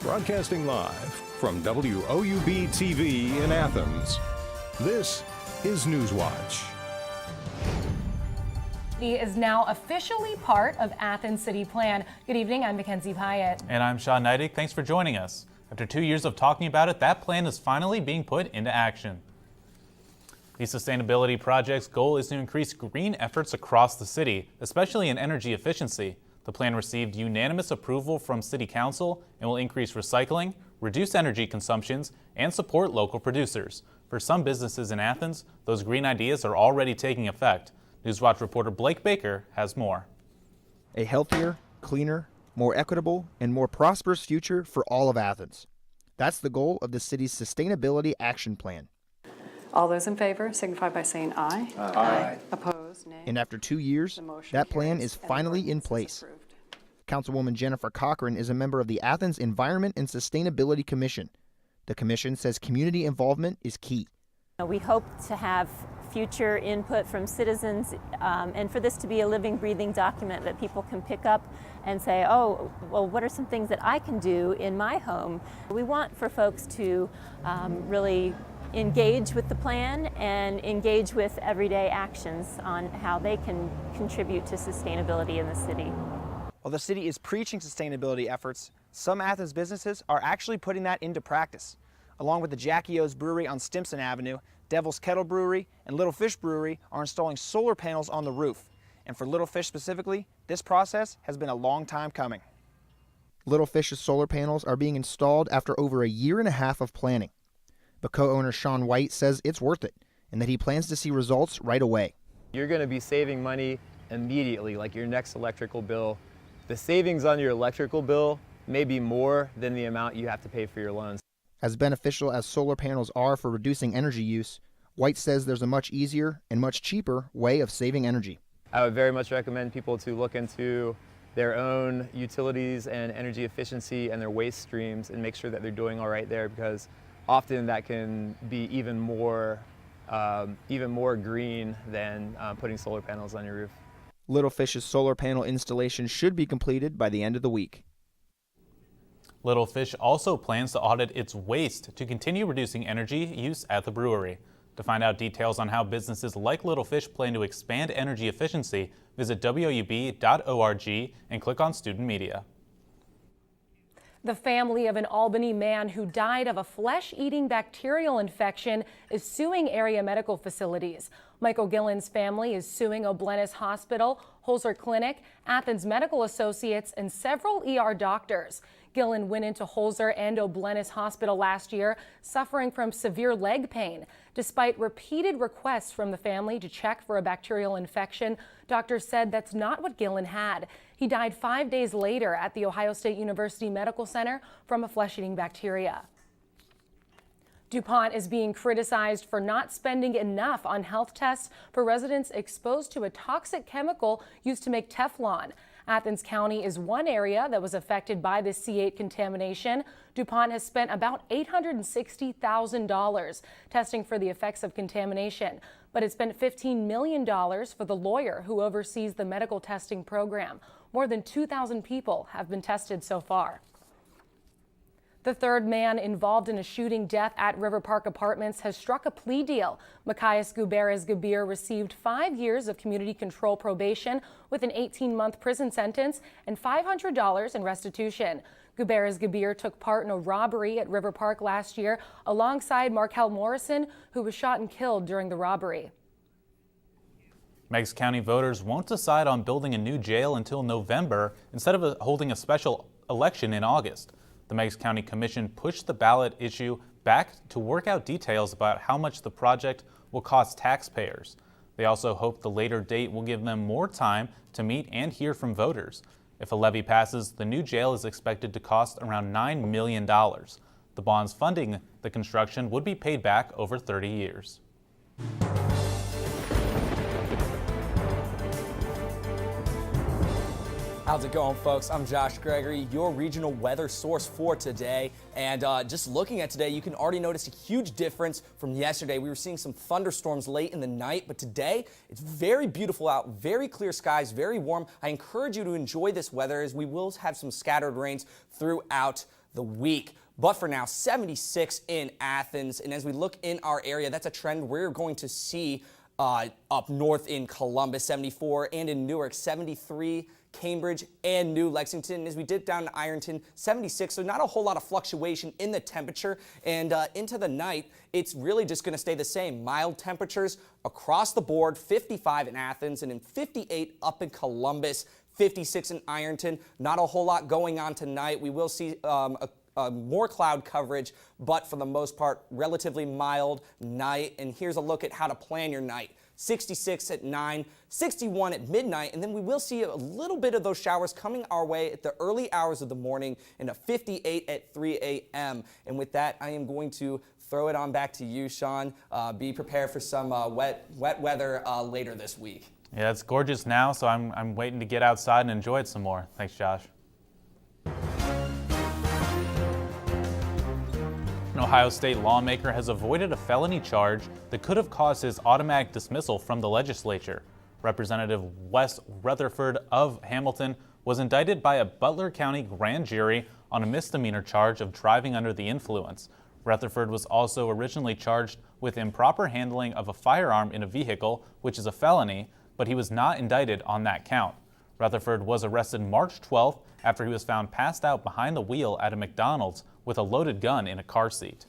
Broadcasting live from WOUB TV in Athens, this is Newswatch. He is now officially part of Athens City Plan. Good evening, I'm Mackenzie Pyatt. And I'm Sean Neidig. Thanks for joining us. After 2 years of talking about it, that plan is finally being put into action. The sustainability project's goal is to increase green efforts across the city, especially in energy efficiency. The plan received unanimous approval from City Council and will increase recycling, reduce energy consumptions, and support local producers. For some businesses in Athens, those green ideas are already taking effect. Newswatch reporter Blake Baker has more. A healthier, cleaner, more equitable, and more prosperous future for all of Athens. That's the goal of the city's Sustainability Action Plan. All those in favor signify by saying aye. Aye. Opposed, nay. And after 2 years, that plan is finally in place. Councilwoman Jennifer Cochran is a member of the Athens Environment and Sustainability Commission. The commission says community involvement is key. We hope to have future input from citizens and for this to be a living, breathing document that people can pick up and say, oh, well, what are some things that I can do in my home? We want for folks to really engage with the plan and engage with everyday actions on how they can contribute to sustainability in the city. While the city is preaching sustainability efforts, some Athens businesses are actually putting that into practice. Along with the Jackie O's Brewery on Stimson Avenue, Devil's Kettle Brewery and Little Fish Brewery are installing solar panels on the roof. And for Little Fish specifically, this process has been a long time coming. Little Fish's solar panels are being installed after over a year and a half of planning. But co-owner Sean White says it's worth it and that he plans to see results right away. You're going to be saving money immediately, like your next electrical bill. The savings on your electrical bill may be more than the amount you have to pay for your loans. As beneficial as solar panels are for reducing energy use, White says there's a much easier and much cheaper way of saving energy. I would very much recommend people to look into their own utilities and energy efficiency and their waste streams and make sure that they're doing all right there, because often that can be even more green than putting solar panels on your roof. Little Fish's solar panel installation should be completed by the end of the week. Little Fish also plans to audit its waste to continue reducing energy use at the brewery. To find out details on how businesses like Little Fish plan to expand energy efficiency, visit woub.org and click on Student Media. The family of an Albany man who died of a flesh-eating bacterial infection is suing area medical facilities. Michael Gillen's family is suing O'Bleness Hospital, Holzer Clinic, Athens Medical Associates, and several ER doctors. Gillen went into Holzer and O'Bleness Hospital last year suffering from severe leg pain. Despite repeated requests from the family to check for a bacterial infection, doctors said that's not what Gillen had. He died 5 days later at the Ohio State University Medical Center from a flesh-eating bacteria. DuPont is being criticized for not spending enough on health tests for residents exposed to a toxic chemical used to make Teflon. Athens County is one area that was affected by this C8 contamination. DuPont has spent about $860,000 testing for the effects of contamination, but it spent $15 million for the lawyer who oversees the medical testing program. More than 2,000 people have been tested so far. The third man involved in a shooting death at River Park Apartments has struck a plea deal. Macias Gutierrez-Gabir received 5 years of community control probation with an 18-month prison sentence and $500 in restitution. Gutierrez-Gabir took part in a robbery at River Park last year alongside Markel Morrison, who was shot and killed during the robbery. Meigs County voters won't decide on building a new jail until November instead of holding a special election in August. The Meigs County Commission pushed the ballot issue back to work out details about how much the project will cost taxpayers. They also hope the later date will give them more time to meet and hear from voters. If a levy passes, the new jail is expected to cost around $9 million. The bonds funding the construction would be paid back over 30 years. How's it going, folks? I'm Josh Gregory, your regional weather source for today. And just looking at today, you can already notice a huge difference from yesterday. We were seeing some thunderstorms late in the night, but today it's very beautiful out, very clear skies, very warm. I encourage you to enjoy this weather as we will have some scattered rains throughout the week. But for now, 76 in Athens. And as we look in our area, that's a trend we're going to see up north in Columbus, 74, and in Newark, 73, Cambridge, and New Lexington. As we dip down to Ironton, 76, so not a whole lot of fluctuation in the temperature. And into the night, it's really just going to stay the same. Mild temperatures across the board, 55 in Athens, and in 58 up in Columbus, 56 in Ironton. Not a whole lot going on tonight. We will see more cloud coverage, but for the most part, relatively mild night. And here's a look at how to plan your night. 66 at 9, 61 at midnight, and then we will see a little bit of those showers coming our way at the early hours of the morning, and a 58 at 3 a.m. And with that, I am going to throw it on back to you, Sean. Be prepared for some wet weather later this week. Yeah, it's gorgeous now, so I'm waiting to get outside and enjoy it some more. Thanks, Josh. An Ohio State lawmaker has avoided a felony charge that could have caused his automatic dismissal from the legislature. Representative Wes Rutherford of Hamilton was indicted by a Butler County grand jury on a misdemeanor charge of driving under the influence. Rutherford was also originally charged with improper handling of a firearm in a vehicle, which is a felony, but he was not indicted on that count. Rutherford was arrested March 12th after he was found passed out behind the wheel at a McDonald's with a loaded gun in a car seat.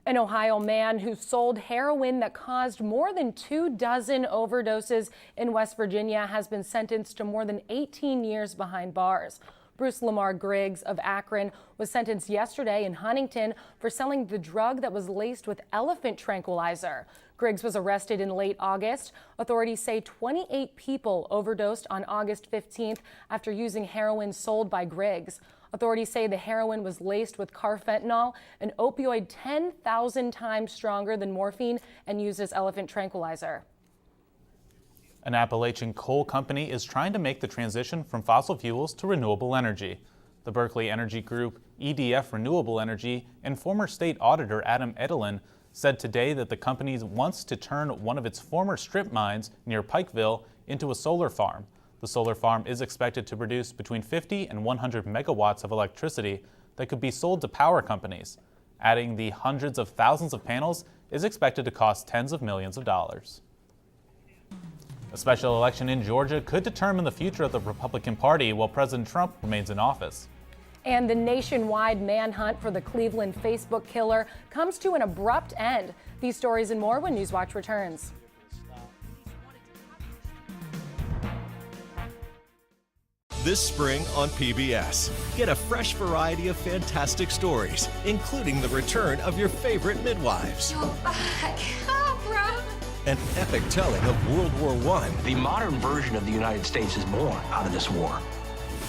An Ohio man who sold heroin that caused more than 24 overdoses in West Virginia has been sentenced to more than 18 years behind bars. Bruce Lamar Griggs of Akron was sentenced yesterday in Huntington for selling the drug that was laced with elephant tranquilizer. Griggs was arrested in late August. Authorities say 28 people overdosed on August 15th after using heroin sold by Griggs. Authorities say the heroin was laced with carfentanil, an opioid 10,000 times stronger than morphine, and used as elephant tranquilizer. An Appalachian coal company is trying to make the transition from fossil fuels to renewable energy. The Berkeley Energy Group, EDF Renewable Energy, and former state auditor Adam Edelin said today that the company wants to turn one of its former strip mines near Pikeville into a solar farm. The solar farm is expected to produce between 50 and 100 megawatts of electricity that could be sold to power companies. Adding the hundreds of thousands of panels is expected to cost tens of millions of dollars. A special election in Georgia could determine the future of the Republican Party while President Trump remains in office. And the nationwide manhunt for the Cleveland Facebook killer comes to an abrupt end. These stories and more when Newswatch returns. This spring on PBS, get a fresh variety of fantastic stories, including the return of your favorite midwives. You're back. Oh, bro. An epic telling of World War I. The modern version of the United States is born out of this war.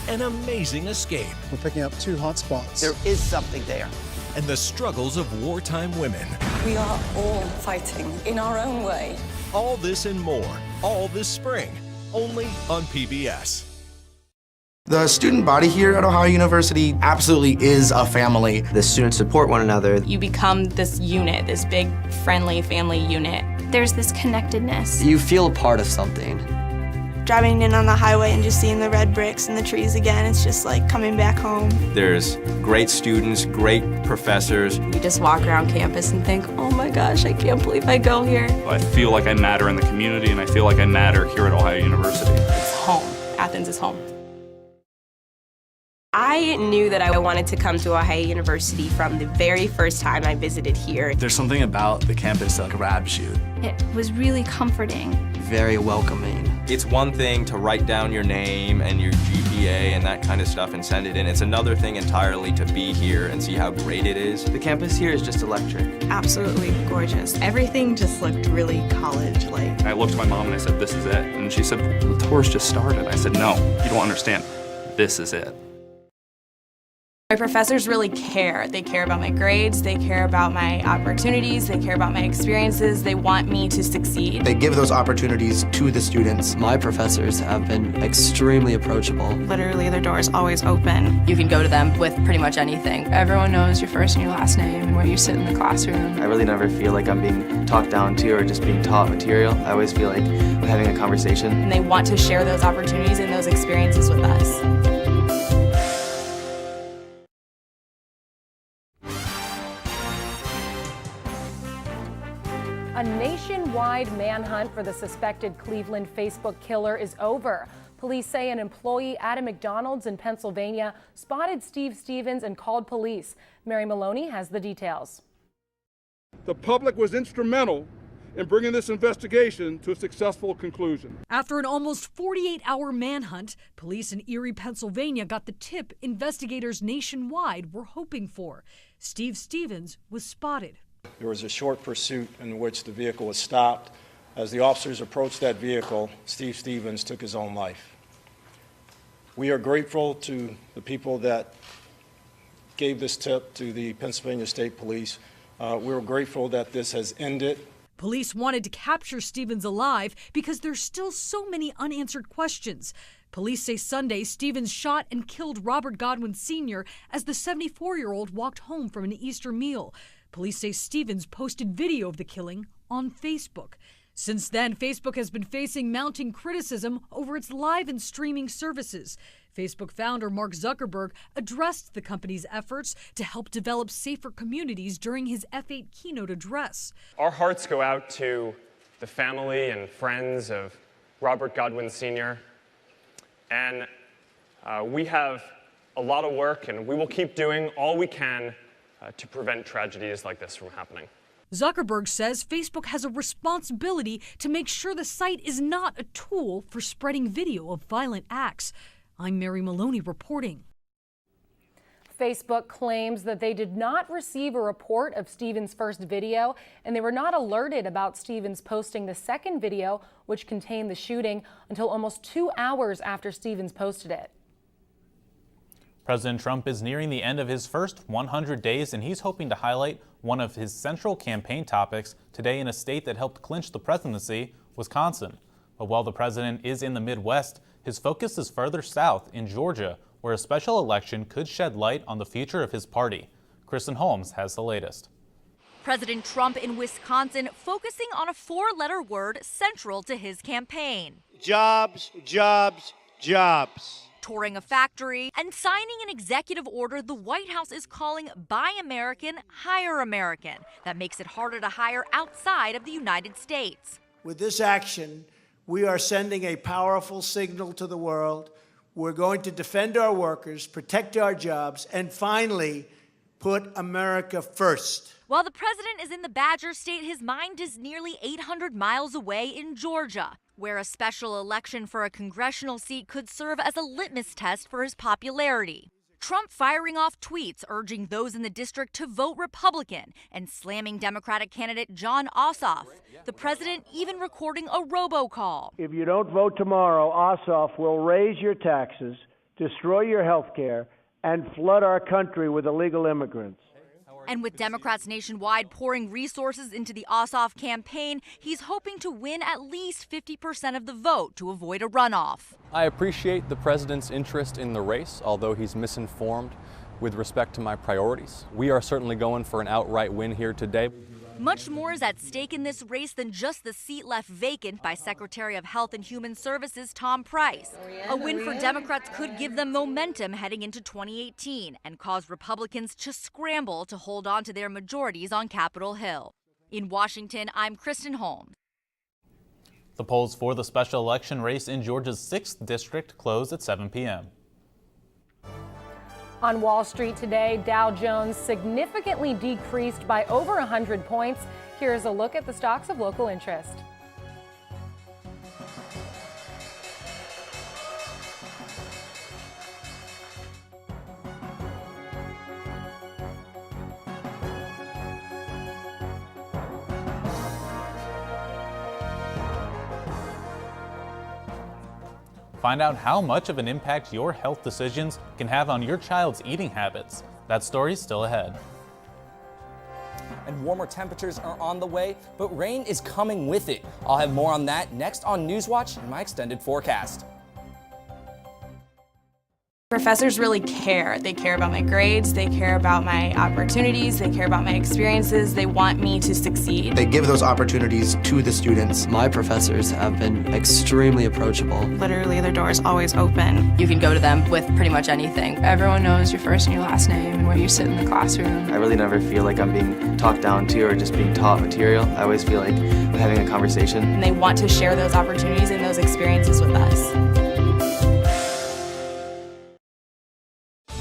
An amazing escape. We're picking up 2 hot spots. There is something there. And the struggles of wartime women. We are all fighting in our own way. All this and more, all this spring, only on PBS. The student body here at Ohio University absolutely is a family. The students support one another. You become this unit, this big, friendly family unit. There's this connectedness. You feel a part of something. Driving in on the highway and just seeing the red bricks and the trees again, it's just like coming back home. There's great students, great professors. You just walk around campus and think, oh my gosh, I can't believe I go here. I feel like I matter in the community, and I feel like I matter here at Ohio University. It's home. Athens is home. I knew that I wanted to come to Ohio University from the very first time I visited here. There's something about the campus that grabs you. It was really comforting. Very welcoming. It's one thing to write down your name and your GPA and that kind of stuff and send it in. It's another thing entirely to be here and see how great it is. The campus here is just electric. Absolutely gorgeous. Everything just looked really college-like. I looked at my mom and I said, this is it. And she said, the tour's just started. I said, no, you don't understand. This is it. My professors really care. They care about my grades, they care about my opportunities, they care about my experiences, they want me to succeed. They give those opportunities to the students. My professors have been extremely approachable. Literally, their door is always open. You can go to them with pretty much anything. Everyone knows your first and your last name and where you sit in the classroom. I really never feel like I'm being talked down to or just being taught material. I always feel like we're having a conversation. And they want to share those opportunities and those experiences with us. nationwide manhunt for the suspected Cleveland Facebook killer is over. Police say an employee at a McDonald's in Pennsylvania spotted Steve Stevens and called police. Mary Maloney has the details. The public was instrumental in bringing this investigation to a successful conclusion. After an almost 48-hour manhunt, police in Erie, Pennsylvania got the tip investigators nationwide were hoping for. Steve Stevens was spotted. There was a short pursuit in which the vehicle was stopped. As the officers approached that vehicle, Steve Stevens took his own life. We are grateful to the people that gave this tip to the Pennsylvania State Police. We're grateful that this has ended. Police wanted to capture Stevens alive because there's still so many unanswered questions. Police say Sunday Stevens shot and killed Robert Godwin Sr. as the 74-year-old walked home from an Easter meal. Police say Stevens posted video of the killing on Facebook. Since then, Facebook has been facing mounting criticism over its live and streaming services. Facebook founder Mark Zuckerberg addressed the company's efforts to help develop safer communities during his F8 keynote address. Our hearts go out to the family and friends of Robert Godwin Sr. And we have a lot of work, and we will keep doing all we can to prevent tragedies like this from happening. Zuckerberg says Facebook has a responsibility to make sure the site is not a tool for spreading video of violent acts. I'm Mary Maloney reporting. Facebook claims that they did not receive a report of Stevens' first video, and they were not alerted about Stevens posting the second video, which contained the shooting, until almost 2 hours after Stevens posted it. President Trump is nearing the end of his first 100 days, and he's hoping to highlight one of his central campaign topics today in a state that helped clinch the presidency, Wisconsin. But while the president is in the Midwest, his focus is further south in Georgia, where a special election could shed light on the future of his party. Kristen Holmes has the latest. President Trump in Wisconsin focusing on a four-letter word central to his campaign. Jobs, jobs, jobs. Touring a factory and signing an executive order the White House is calling Buy American, Hire American. That makes it harder to hire outside of the United States. With this action, we are sending a powerful signal to the world. We're going to defend our workers, protect our jobs, and finally, put America first. While the president is in the Badger State, his mind is nearly 800 miles away in Georgia, where a special election for a congressional seat could serve as a litmus test for his popularity. Trump firing off tweets urging those in the district to vote Republican and slamming Democratic candidate Jon Ossoff. The president even recording a robocall. If you don't vote tomorrow, Ossoff will raise your taxes, destroy your health care, and flood our country with illegal immigrants. And with Democrats nationwide pouring resources into the Ossoff campaign, he's hoping to win at least 50% of the vote to avoid a runoff. I appreciate the president's interest in the race, although he's misinformed with respect to my priorities. We are certainly going for an outright win here today. Much more is at stake in this race than just the seat left vacant by Secretary of Health and Human Services Tom Price. A win for Democrats could give them momentum heading into 2018 and cause Republicans to scramble to hold on to their majorities on Capitol Hill. In Washington, I'm Kristen Holmes. The polls for the special election race in Georgia's 6th district close at 7 p.m. On Wall Street today, Dow Jones significantly decreased by over 100 points. Here's a look at the stocks of local interest. Find out how much of an impact your health decisions can have on your child's eating habits. That story's still ahead. And warmer temperatures are on the way, but rain is coming with it. I'll have more on that next on Newswatch and my extended forecast. Professors really care. They care about my grades, they care about my opportunities, they care about my experiences, they want me to succeed. They give those opportunities to the students. My professors have been extremely approachable. Literally, their door is always open. You can go to them with pretty much anything. Everyone knows your first and your last name and where you sit in the classroom. I really never feel like I'm being talked down to or just being taught material. I always feel like I'm having a conversation. And they want to share those opportunities and those experiences with us.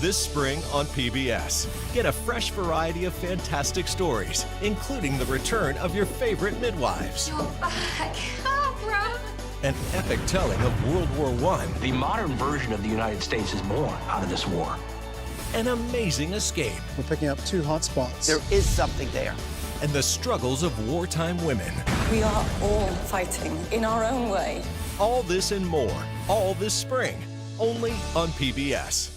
This spring on PBS, get a fresh variety of fantastic stories, including the return of your favorite midwives. You're back, Abra. An epic telling of World War I. The modern version of the United States is born out of this war. An amazing escape. We're picking up 2 hot spots. There is something there. And the struggles of wartime women. We are all fighting in our own way. All this and more, all this spring, only on PBS.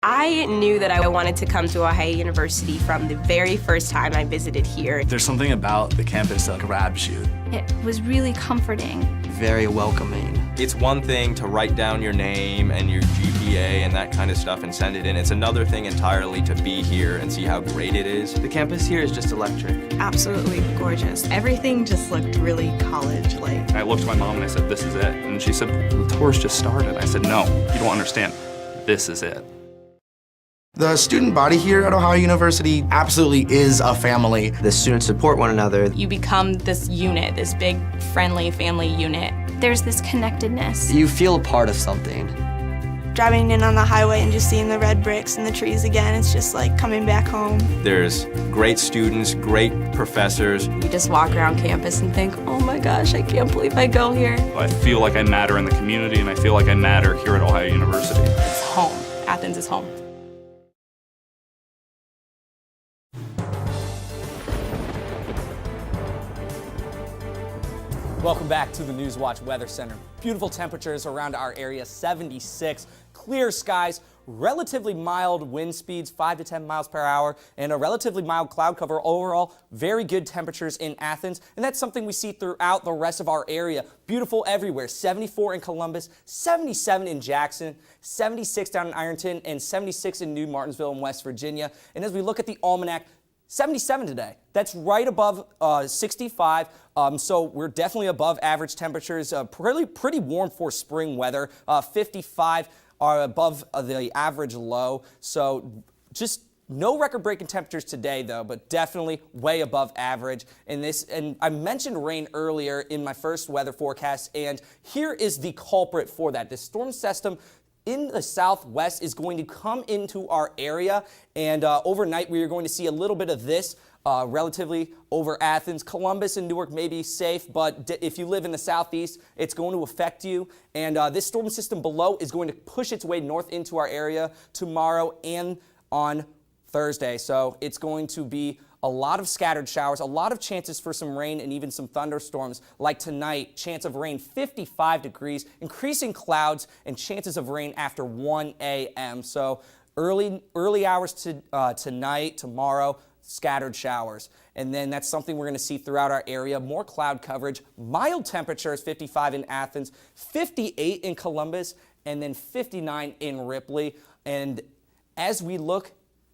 I knew that I wanted to come to Ohio University from the very first time I visited here. There's something about the campus that grabs you. It was really comforting. Very welcoming. It's one thing to write down your name and your GPA and that kind of stuff and send it in. It's another thing entirely to be here and see how great it is. The campus here is just electric. Absolutely gorgeous. Everything just looked really college-like. I looked at my mom and I said, "This is it." And she said, "The tour's just started." I said, "No, you don't understand. This is it." The student body here at Ohio University absolutely is a family. The students support one another. You become this unit, this big, friendly family unit. There's this connectedness. You feel a part of something. Driving in on the highway and just seeing the red bricks and the trees again, it's just like coming back home. There's great students, great professors. You just walk around campus and think, oh my gosh, I can't believe I go here. I feel like I matter in the community, and I feel like I matter here at Ohio University. It's home. Athens is home. Welcome back to the Newswatch Weather Center. Beautiful temperatures around our area, 76, clear skies, relatively mild wind speeds, 5 to 10 miles per hour, and a relatively mild cloud cover. Overall, very good temperatures in Athens, and that's something we see throughout the rest of our area. Beautiful everywhere, 74 in Columbus, 77 in Jackson, 76 down in Ironton, and 76 in New Martinsville in West Virginia. And as we look at the almanac, 77 today. That's right above 65. So we're definitely above average temperatures. Pretty warm for spring weather. 55 are above the average low. So just no record-breaking temperatures today, though, but definitely way above average. And I mentioned rain earlier in my first weather forecast, and here is the culprit for that. This storm system in the southwest is going to come into our area, and overnight we are going to see a little bit of this relatively over Athens. Columbus and Newark may be safe, but if you live in the southeast, it's going to affect you. And this storm system below is going to push its way north into our area tomorrow and on Thursday. So it's going to be a lot of scattered showers, a lot of chances for some rain and even some thunderstorms. Like tonight, chance of rain 55 degrees, increasing clouds and chances of rain after 1 a.m. So early hours tonight, tomorrow, scattered showers. And then that's something we're going to see throughout our area. More cloud coverage, mild temperatures, 55 in Athens, 58 in Columbus, and then 59 in Ripley. And as we look,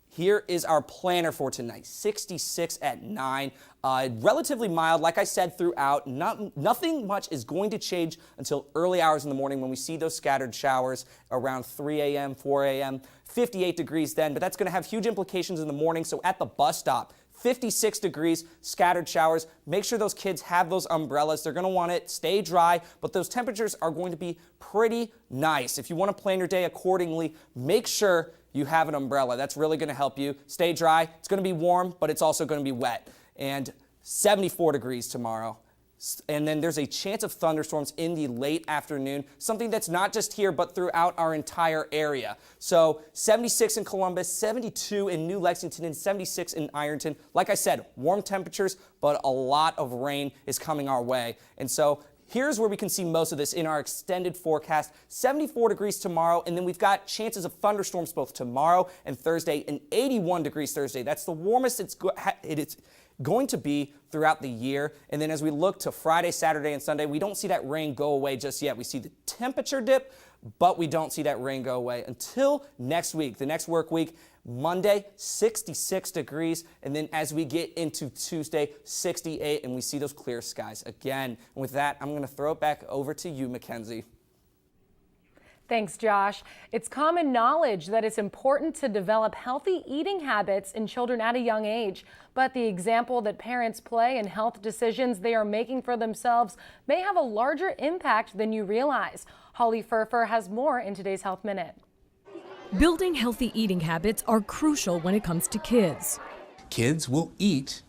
here is our planner for tonight, 66 at 9. Relatively mild, like I said, throughout. Nothing much is going to change until early hours in the morning when we see those scattered showers around 3 a.m., 4 a.m., 58 degrees then, but that's going to have huge implications in the morning. So at the bus stop, 56 degrees, scattered showers. Make sure those kids have those umbrellas. They're going to want it. Stay dry, but those temperatures are going to be pretty nice. If you want to plan your day accordingly, make sure you have an umbrella. That's really going to help you. Stay dry. It's going to be warm, but it's also going to be wet. And 74 degrees tomorrow. And then there's a chance of thunderstorms in the late afternoon, something that's not just here, but throughout our entire area. So 76 in Columbus, 72 in New Lexington, and 76 in Ironton. Like I said, warm temperatures, but a lot of rain is coming our way. And so here's where we can see most of this in our extended forecast. 74 degrees tomorrow, and then we've got chances of thunderstorms both tomorrow and Thursday, and 81 degrees Thursday. That's the warmest going to be throughout the year. And then as we look to Friday, Saturday, and Sunday, we don't see that rain go away just yet. We see the temperature dip, but we don't see that rain go away until next week, the next work week. Monday, 66 degrees, and then as we get into Tuesday, 68, and we see those clear skies again. And with that, I'm going to throw it back over to you, Mackenzie. Thanks, Josh. It's common knowledge that it's important to develop healthy eating habits in children at a young age, but the example that parents play in health decisions they are making for themselves may have a larger impact than you realize. Holly Furfer has more in today's Health Minute. Building healthy eating habits are crucial when it comes to kids. Kids will eat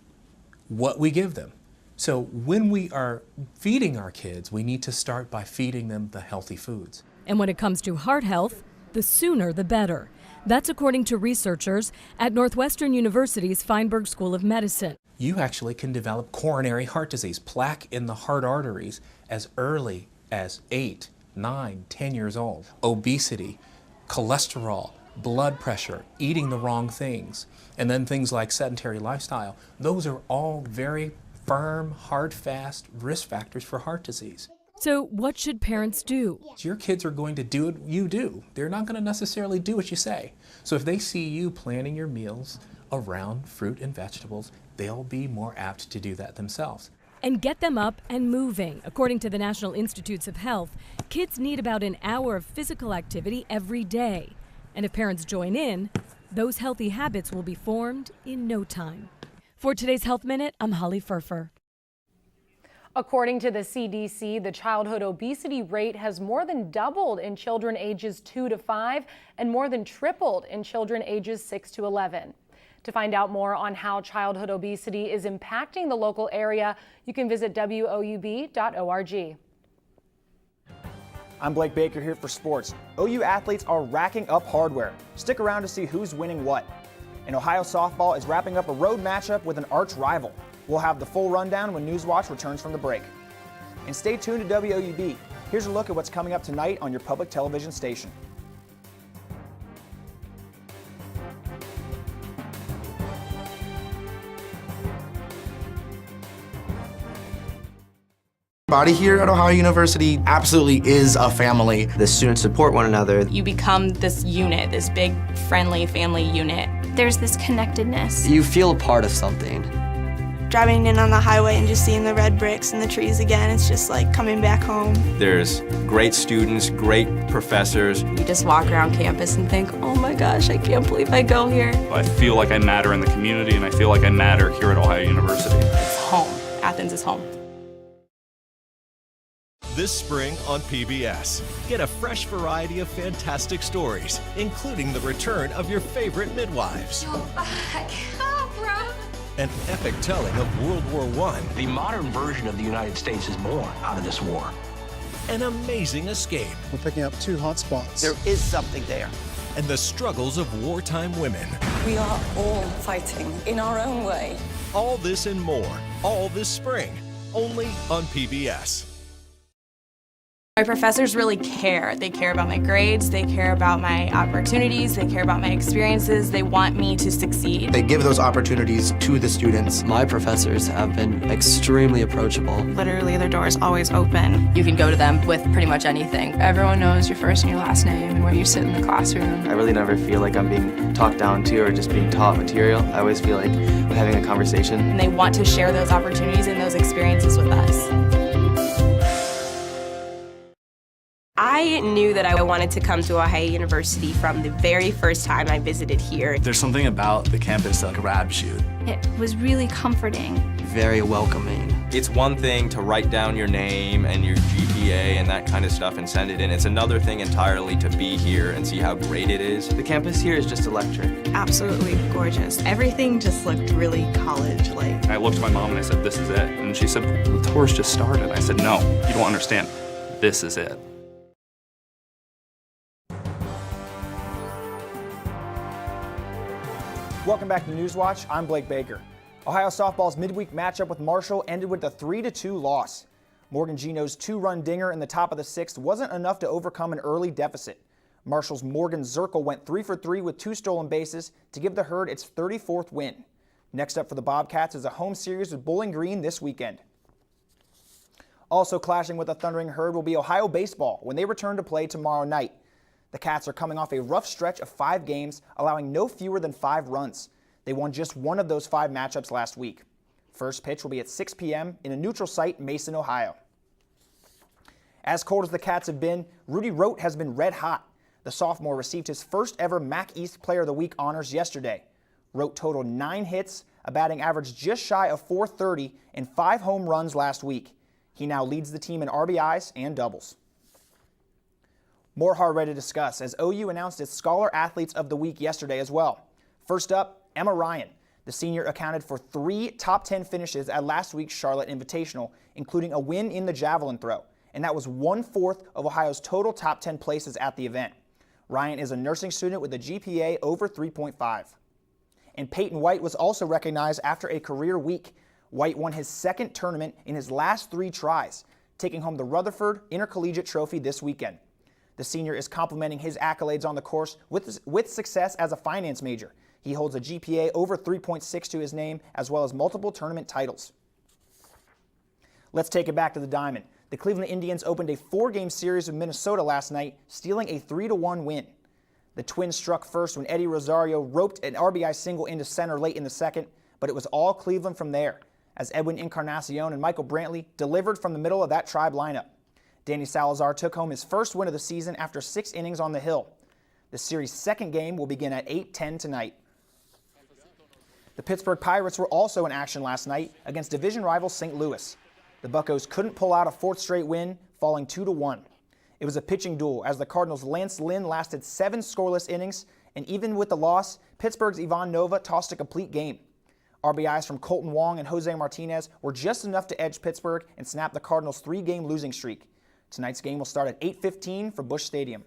what we give them. So when we are feeding our kids, we need to start by feeding them the healthy foods. And when it comes to heart health, the sooner the better. That's according to researchers at Northwestern University's Feinberg School of Medicine. You actually can develop coronary heart disease, plaque in the heart arteries, as early as 8, 9, 10 years old. Obesity, cholesterol, blood pressure, eating the wrong things, and then things like sedentary lifestyle. Those are all very firm, hard, fast risk factors for heart disease. So what should parents do? Your kids are going to do what you do. They're not going to necessarily do what you say. So if they see you planning your meals around fruit and vegetables, they'll be more apt to do that themselves. And get them up and moving. According to the National Institutes of Health, kids need about an hour of physical activity every day. And if parents join in, those healthy habits will be formed in no time. For today's Health Minute, I'm Holly Furfer. According to the CDC, the childhood obesity rate has more than doubled in children ages 2 to 5 and more than tripled in children ages 6 to 11. To find out more on how childhood obesity is impacting the local area, you can visit WOUB.org. I'm Blake Baker here for sports. OU athletes are racking up hardware. Stick around to see who's winning what. And Ohio softball is wrapping up a road matchup with an arch rival. We'll have the full rundown when Newswatch returns from the break. And stay tuned to WOUB. Here's a look at what's coming up tonight on your public television station. Body here at Ohio University absolutely is a family. The students support one another. You become this unit, this big, friendly family unit. There's this connectedness. You feel a part of something. Driving in on the highway and just seeing the red bricks and the trees again, it's just like coming back home. There's great students, great professors. You just walk around campus and think, oh my gosh, I can't believe I go here. I feel like I matter in the community, and I feel like I matter here at Ohio University. It's home. Athens is home. This spring on PBS, get a fresh variety of fantastic stories, including the return of your favorite midwives. You're back. Barbara. An epic telling of World War I. The modern version of the United States is born out of this war. An amazing escape. We're picking up 2 hot spots. There is something there. And the struggles of wartime women. We are all fighting in our own way. All this and more, all this spring, only on PBS. My professors really care. They care about my grades, they care about my opportunities, they care about my experiences, they want me to succeed. They give those opportunities to the students. My professors have been extremely approachable. Literally, their door is always open. You can go to them with pretty much anything. Everyone knows your first and your last name and where you sit in the classroom. I really never feel like I'm being talked down to or just being taught material. I always feel like I'm having a conversation. And they want to share those opportunities and those experiences with us. I knew that I wanted to come to Ohio University from the very first time I visited here. There's something about the campus that grabs you. It was really comforting. Very welcoming. It's one thing to write down your name and your GPA and that kind of stuff and send it in. It's another thing entirely to be here and see how great it is. The campus here is just electric. Absolutely gorgeous. Everything just looked really college-like. I looked at my mom and I said, this is it. And she said, the tour's just started. I said, no, you don't understand. This is it. Welcome back to Newswatch. I'm Blake Baker. Ohio softball's midweek matchup with Marshall ended with a 3-2 loss. Morgan Gino's 2-run dinger in the top of the 6th wasn't enough to overcome an early deficit. Marshall's Morgan Zirkle went 3 for 3 with 2 stolen bases to give the Herd its 34th win. Next up for the Bobcats is a home series with Bowling Green this weekend. Also clashing with the Thundering Herd will be Ohio baseball when they return to play tomorrow night. The Cats are coming off a rough stretch of 5 games, allowing no fewer than 5 runs. They won just one of those 5 matchups last week. First pitch will be at 6 p.m. in a neutral site, Mason, Ohio. As cold as the Cats have been, Rudy Rote has been red hot. The sophomore received his first ever MAC East Player of the Week honors yesterday. Rote totaled 9 hits, a batting average just shy of .430, and 5 home runs last week. He now leads the team in RBIs and doubles. More hard-red to discuss as OU announced its Scholar Athletes of the Week yesterday as well. First up, Emma Ryan. The senior accounted for 3 top 10 finishes at last week's Charlotte Invitational, including a win in the javelin throw, and that was 1/4 of Ohio's total top 10 places at the event. Ryan is a nursing student with a GPA over 3.5. And Peyton White was also recognized after a career week. White won his 2nd tournament in his last 3 tries, taking home the Rutherford Intercollegiate Trophy this weekend. The senior is complimenting his accolades on the course with success as a finance major. He holds a GPA over 3.6 to his name, as well as multiple tournament titles. Let's take it back to the Diamond. The Cleveland Indians opened a 4-game series with Minnesota last night, stealing a 3-1 win. The Twins struck first when Eddie Rosario roped an RBI single into center late in the 2nd, but it was all Cleveland from there, as Edwin Encarnacion and Michael Brantley delivered from the middle of that Tribe lineup. Danny Salazar took home his first win of the season after 6 innings on the hill. The series' 2nd game will begin at 8:10 tonight. The Pittsburgh Pirates were also in action last night against division rival St. Louis. The Buccos couldn't pull out a 4th straight win, falling 2-1. It was a pitching duel as the Cardinals' Lance Lynn lasted 7 scoreless innings, and even with the loss, Pittsburgh's Ivan Nova tossed a complete game. RBIs from Colton Wong and Jose Martinez were just enough to edge Pittsburgh and snap the Cardinals' 3-game losing streak. Tonight's game will start at 8:15 for Busch Stadium.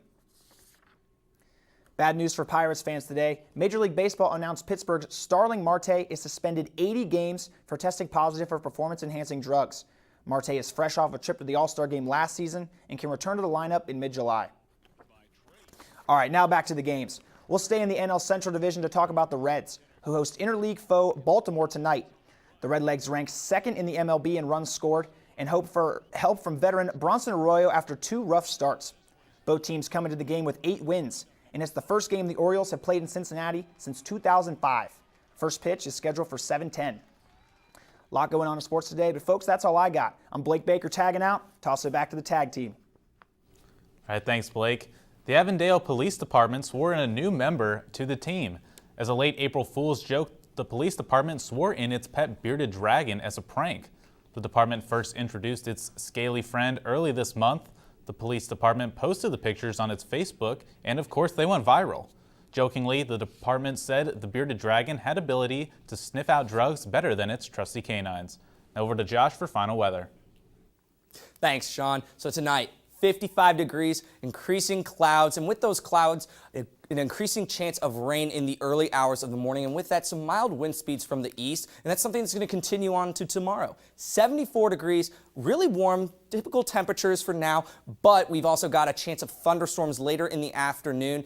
Bad news for Pirates fans today. Major League Baseball announced Pittsburgh's Starling Marte is suspended 80 games for testing positive for performance-enhancing drugs. Marte is fresh off a trip to the All-Star game last season and can return to the lineup in mid-July. All right, now back to the games. We'll stay in the NL Central Division to talk about the Reds, who host interleague foe Baltimore tonight. The Redlegs ranked 2nd in the MLB in runs scored and hope for help from veteran Bronson Arroyo after 2 rough starts. Both teams come into the game with 8 wins, and it's the first game the Orioles have played in Cincinnati since 2005. First pitch is scheduled for 7:10. A lot going on in sports today, but folks, that's all I got. I'm Blake Baker tagging out. Toss it back to the tag team. All right, thanks, Blake. The Avondale Police Department swore in a new member to the team. As a late April Fool's joke, the police department swore in its pet bearded dragon as a prank. The department first introduced its scaly friend early this month. The police department posted the pictures on its Facebook, and of course they went viral. Jokingly, the department said the bearded dragon had ability to sniff out drugs better than its trusty canines. Now over to Josh for final weather. Thanks, Sean. So tonight, 55 degrees, increasing clouds, and with those clouds, an increasing chance of rain in the early hours of the morning, and with that, some mild wind speeds from the east, and that's something that's going to continue on to tomorrow. 74 degrees, really warm, typical temperatures for now, but we've also got a chance of thunderstorms later in the afternoon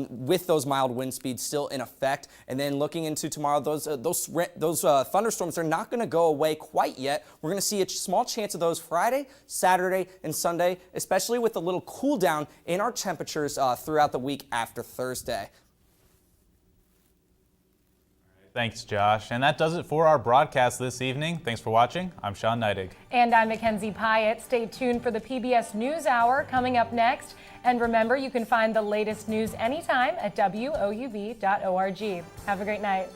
with those mild wind speeds still in effect. And then looking into tomorrow, those thunderstorms are not going to go away quite yet. We're going to see a small chance of those Friday, Saturday, and Sunday, especially with a little cool down in our temperatures throughout the week after Thursday. Thanks, Josh. And that does it for our broadcast this evening. Thanks for watching. I'm Sean Neidig. And I'm Mackenzie Pyatt. Stay tuned for the PBS NewsHour coming up next. And remember, you can find the latest news anytime at WOUB.org. Have a great night.